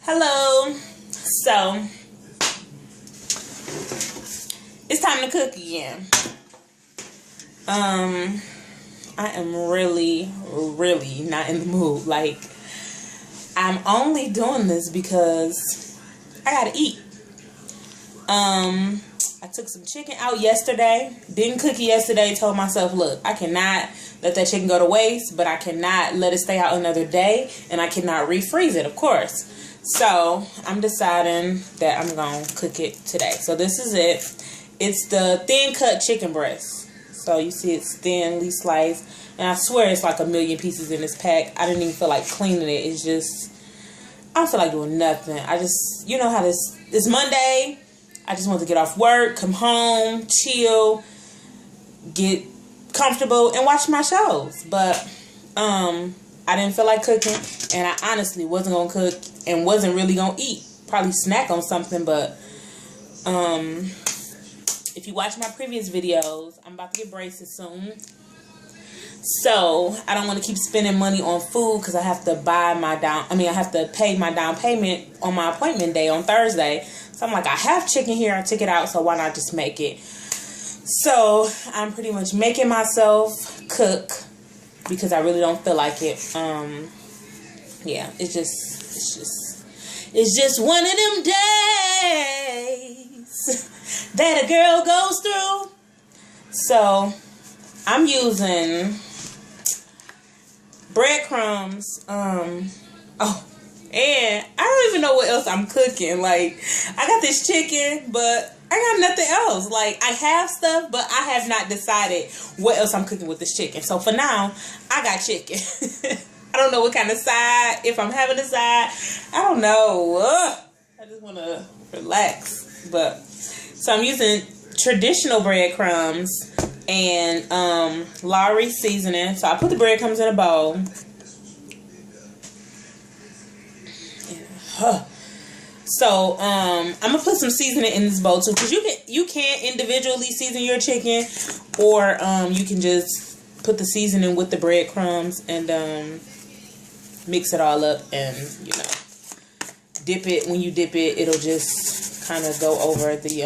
Hello. So it's time to cook again. I am really not in the mood. Like, I'm only doing this because I gotta eat. I took some chicken out yesterday. Didn't cook it yesterday. Told myself, look, I cannot let that chicken go to waste, but I cannot let it stay out another day, and I cannot refreeze it, of course. So I'm deciding that I'm gonna cook it today. So this is it. It's the thin cut chicken breast. So you see it's thinly sliced, and I swear it's like 1,000,000 pieces in this pack. I didn't even feel like cleaning it. It's just, I don't feel like doing nothing. I just, you know how this Monday, I just want to get off work, come home, chill, get comfortable, and watch my shows. But I didn't feel like cooking, and I honestly wasn't gonna cook and wasn't really gonna eat. Probably snack on something, but if you watch my previous videos, I'm about to get braces soon. So I don't want to keep spending money on food because I have to I have to pay my down payment on my appointment day on Thursday. So I'm like, I have chicken here. I took it out, so why not just make it? So I'm pretty much making myself cook because I really don't feel like it. Yeah, it's just one of them days that a girl goes through. So I'm using breadcrumbs. And I don't even know what else I'm cooking. Like, I got this chicken, but I got nothing else. Like, I have stuff, but I have not decided what else I'm cooking with this chicken. So for now, I got chicken. I don't know what kind of side, if I'm having a side. I don't know. I just want to relax. But so I'm using traditional breadcrumbs and Lowry seasoning. So I put the breadcrumbs in a bowl. So I'm gonna put some seasoning in this bowl too, because you can individually season your chicken, or you can just put the seasoning with the breadcrumbs and mix it all up, and dip it. When you dip it, it'll just kind of go over the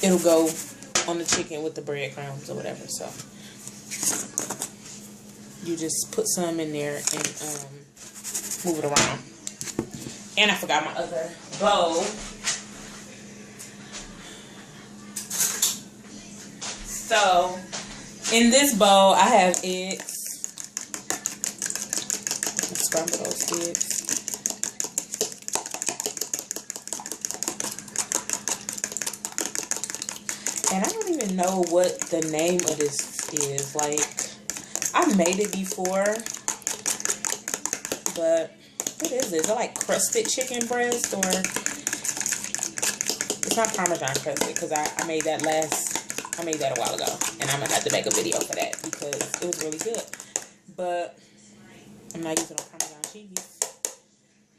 it'll go on the chicken with the breadcrumbs or whatever. So you just put some in there and move it around. And I forgot my other bowl. So in this bowl, I have eggs. Scramble those eggs. And I don't even know what the name of this is. Like, I've made it before, but what is this? Is it like crusted chicken breast, or it's not Parmesan crusted, because I made that a while ago, and I'm gonna have to make a video for that because it was really good. But I'm not using no Parmesan cheese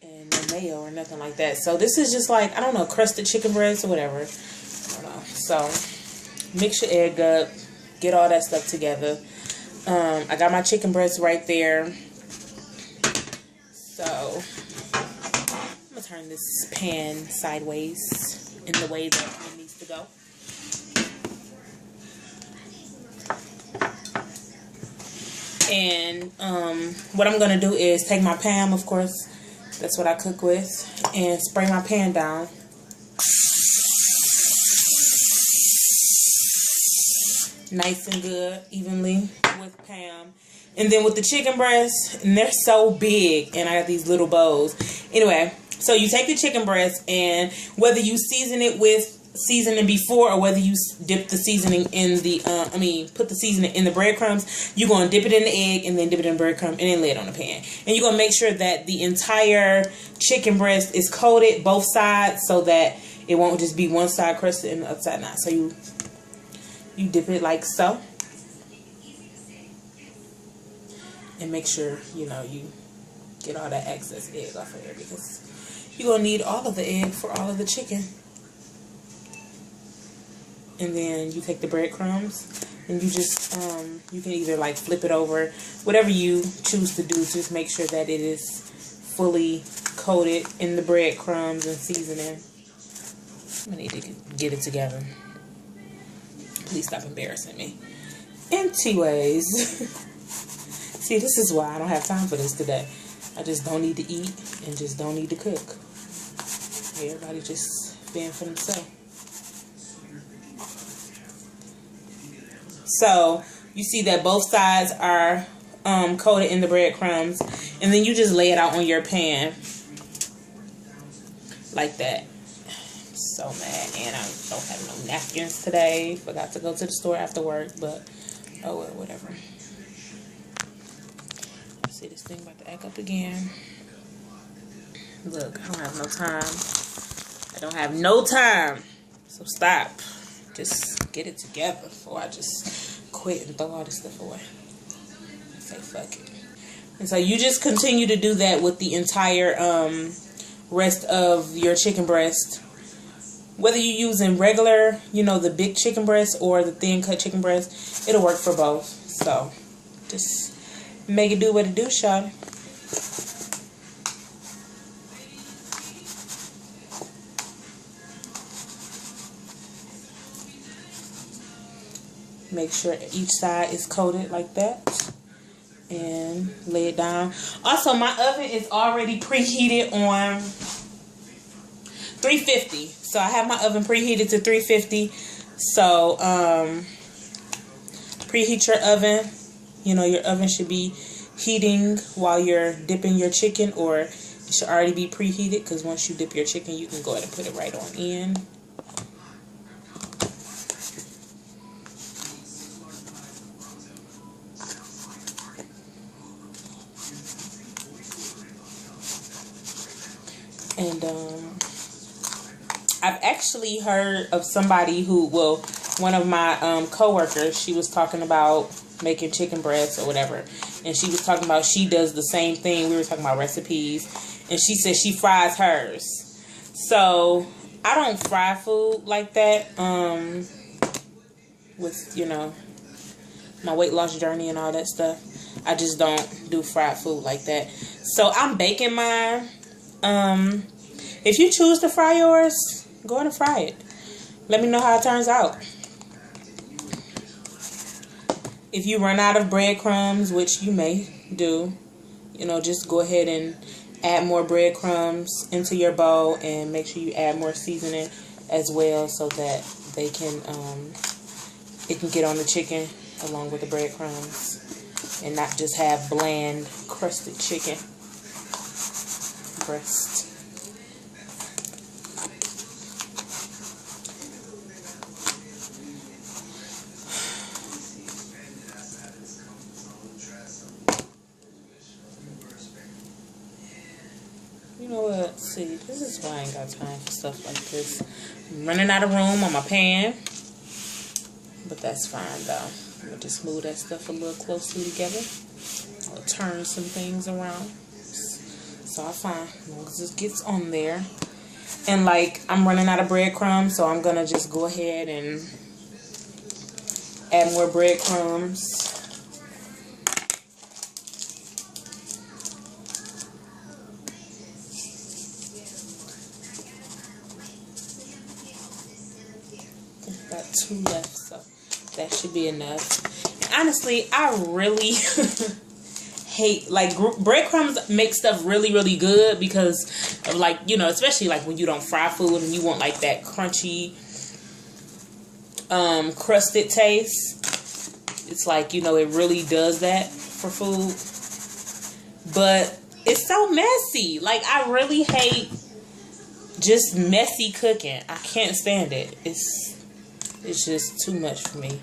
and no mayo or nothing like that. So this is just like, I don't know, crusted chicken breast or whatever. I don't know. So mix your egg up, get all that stuff together. I got my chicken breast right there. So I'm gonna turn this pan sideways in the way that it needs to go. And what I'm gonna do is take my pan, of course, that's what I cook with, and spray my pan down. Nice and good, evenly with Pam. And then with the chicken breasts, and they're so big, and I got these little bowls. Anyway, so you take the chicken breast, and whether you season it with seasoning before, or whether you dip the seasoning in the, put the seasoning in the breadcrumbs, you're going to dip it in the egg, and then dip it in the breadcrumb, and then lay it on the pan. And you're going to make sure that the entire chicken breast is coated, both sides, so that it won't just be one side crusted and the other side not. So you dip it like so. And make sure, you get all that excess egg off of there, because you're going to need all of the egg for all of the chicken. And then you take the breadcrumbs and you just, you can either like flip it over, whatever you choose to do. Just make sure that it is fully coated in the breadcrumbs and seasoning. I need to get it together. Please stop embarrassing me. Anyways, see, this is why I don't have time for this today. I just don't need to eat and just don't need to cook. Everybody just fend for themselves. So you see that both sides are coated in the breadcrumbs, and then you just lay it out on your pan like that. I'm so mad, and I don't have no napkins today. Forgot to go to the store after work, but oh well, whatever. See, this thing about to act up again. Look, I don't have no time. I don't have no time. So stop. Just get it together before I just quit and throw all this stuff away. Say fuck it. And so you just continue to do that with the entire rest of your chicken breast. Whether you're using regular, you know, the big chicken breast or the thin cut chicken breast, it'll work for both. So just make it do what it do, shawty. Make sure each side is coated like that. And lay it down. Also, my oven is already preheated on 350. So I have my oven preheated to 350. So preheat your oven. You know, your oven should be heating while you're dipping your chicken, or it should already be preheated, because once you dip your chicken, you can go ahead and put it right on in. And I've actually heard of somebody who, well, one of my coworkers, she was talking about making chicken breasts or whatever, and she was talking about she does the same thing. We were talking about recipes, and she said she fries hers. So I don't fry food like that. With, you know, my weight loss journey and all that stuff, I just don't do fried food like that. So I'm baking mine. If you choose to fry yours, go ahead and fry it. Let me know how it turns out. If you run out of breadcrumbs, which you may do, you know, just go ahead and add more breadcrumbs into your bowl, and make sure you add more seasoning as well, so that they can it can get on the chicken along with the breadcrumbs, and not just have bland crusted chicken breast. You know what? See, this is why I ain't got time for stuff like this. I'm running out of room on my pan. But that's fine, though. I'm going to just move that stuff a little closely together. I'll turn some things around. So I'm fine, as long as it gets on there. And, like, I'm running out of breadcrumbs, so I'm going to just go ahead and add more breadcrumbs. Got 2 left, so that should be enough. And honestly, I really hate, like, breadcrumbs make stuff really, really good, because of, like, you know, especially like when you don't fry food and you want like that crunchy, crusted taste. It's like, you know, it really does that for food. But it's so messy. Like, I really hate just messy cooking. I can't stand it. It's just too much for me.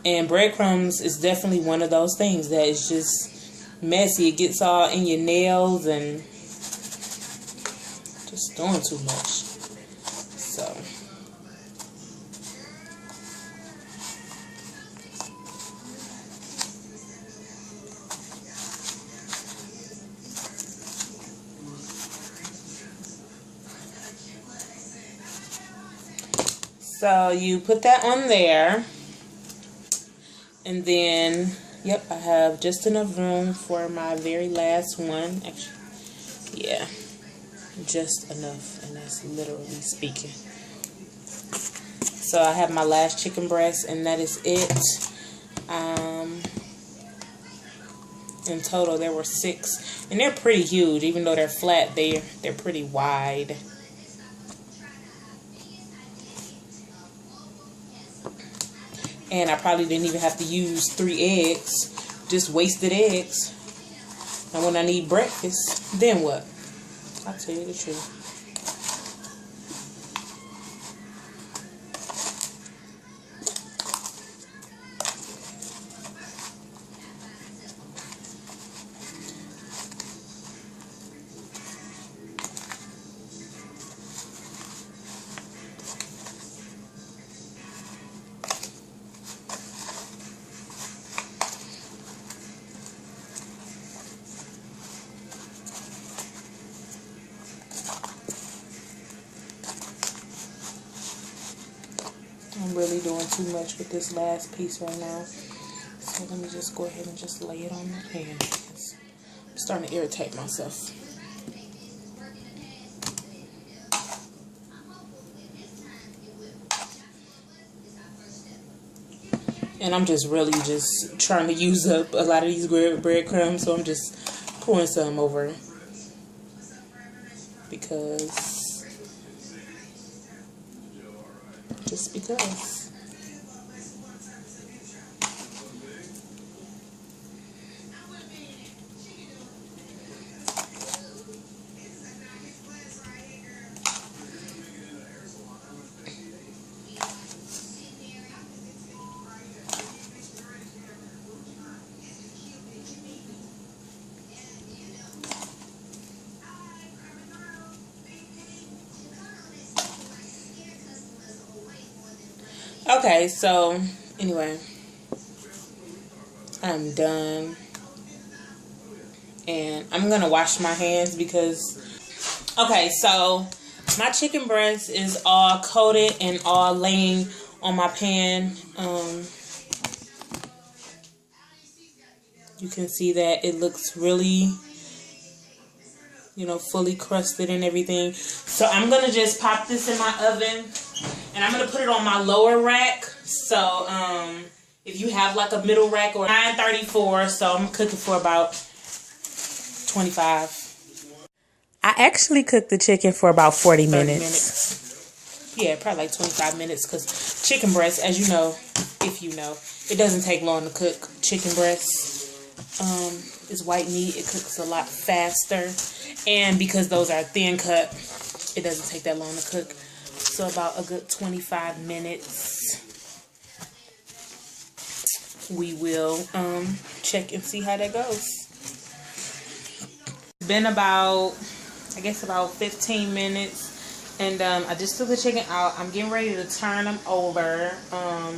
And breadcrumbs is definitely one of those things that is just messy. It gets all in your nails and just doing too much. So So you put that on there, and then, yep, I have just enough room for my very last one. Actually, yeah, just enough, and that's literally speaking. So I have my last chicken breast, and that is it. In total there were 6, and they're pretty huge. Even though they're flat, they're pretty wide. And I probably didn't even have to use 3 eggs, just wasted eggs. And when I need breakfast, then what? I'll tell you the truth. I'm really doing too much with this last piece right now. So let me just go ahead and just lay it on the pan. I'm starting to irritate myself. And I'm just really just trying to use up a lot of these breadcrumbs. So I'm just pouring some over. Just because. Okay, so anyway, I'm done, and I'm gonna wash my hands because, okay, so my chicken breast is all coated and all laying on my pan. You can see that it looks really, fully crusted and everything. So I'm gonna just pop this in my oven. And I'm going to put it on my lower rack. So, if you have like a middle rack, or 934. So, I'm cooking for about 25. I actually cooked the chicken for about 40 minutes. Yeah, probably like 25 minutes. Because chicken breast, as you know, if you know, it doesn't take long to cook chicken breast. It's white meat. It cooks a lot faster. And because those are thin cut, it doesn't take that long to cook. So about a good 25 minutes, we will check and see how that goes. It's been about, I guess about 15 minutes, and I just took the chicken out. I'm getting ready to turn them over.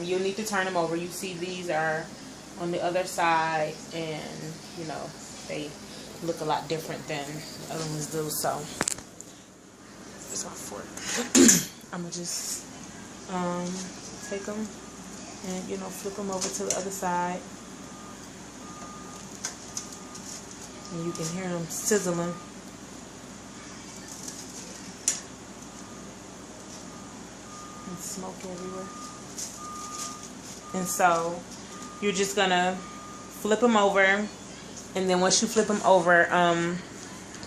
You'll need to turn them over. You see these are on the other side, and they look a lot different than the other ones do. So it's our fork. I'm gonna just take them and flip them over to the other side, and you can hear them sizzling. And smoke everywhere. And so you're just gonna flip them over, and then once you flip them over,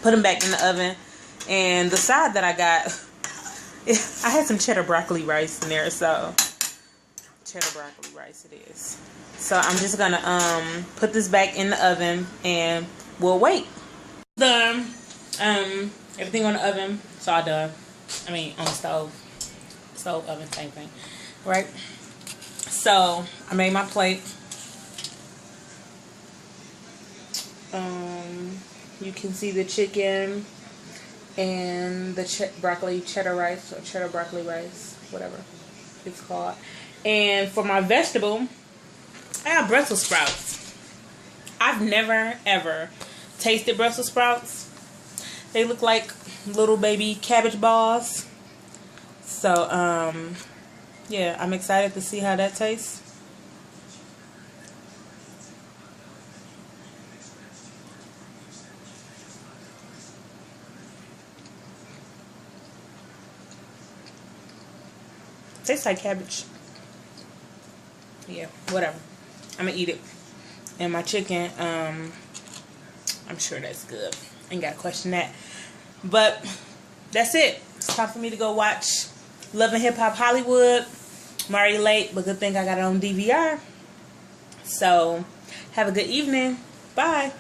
put them back in the oven. And the side that I got, I had some cheddar broccoli rice in there, so cheddar broccoli rice it is. So I'm just gonna put this back in the oven, and we'll wait. Done. Everything on the oven, it's all done. I mean, on the stove, oven, same thing, right? So I made my plate. You can see the chicken and the cheddar rice, or cheddar broccoli rice, whatever it's called. And for my vegetable, I have Brussels sprouts. I've never ever tasted Brussels sprouts. They look like little baby cabbage balls. So yeah, I'm excited to see how that tastes. tastes like cabbage. Yeah, whatever. I'm gonna eat it. And my chicken, I'm sure that's good. Ain't gotta question that. But that's it. It's time for me to go watch Love and Hip Hop Hollywood. I'm already late, but good thing I got it on DVR. So, have a good evening. Bye.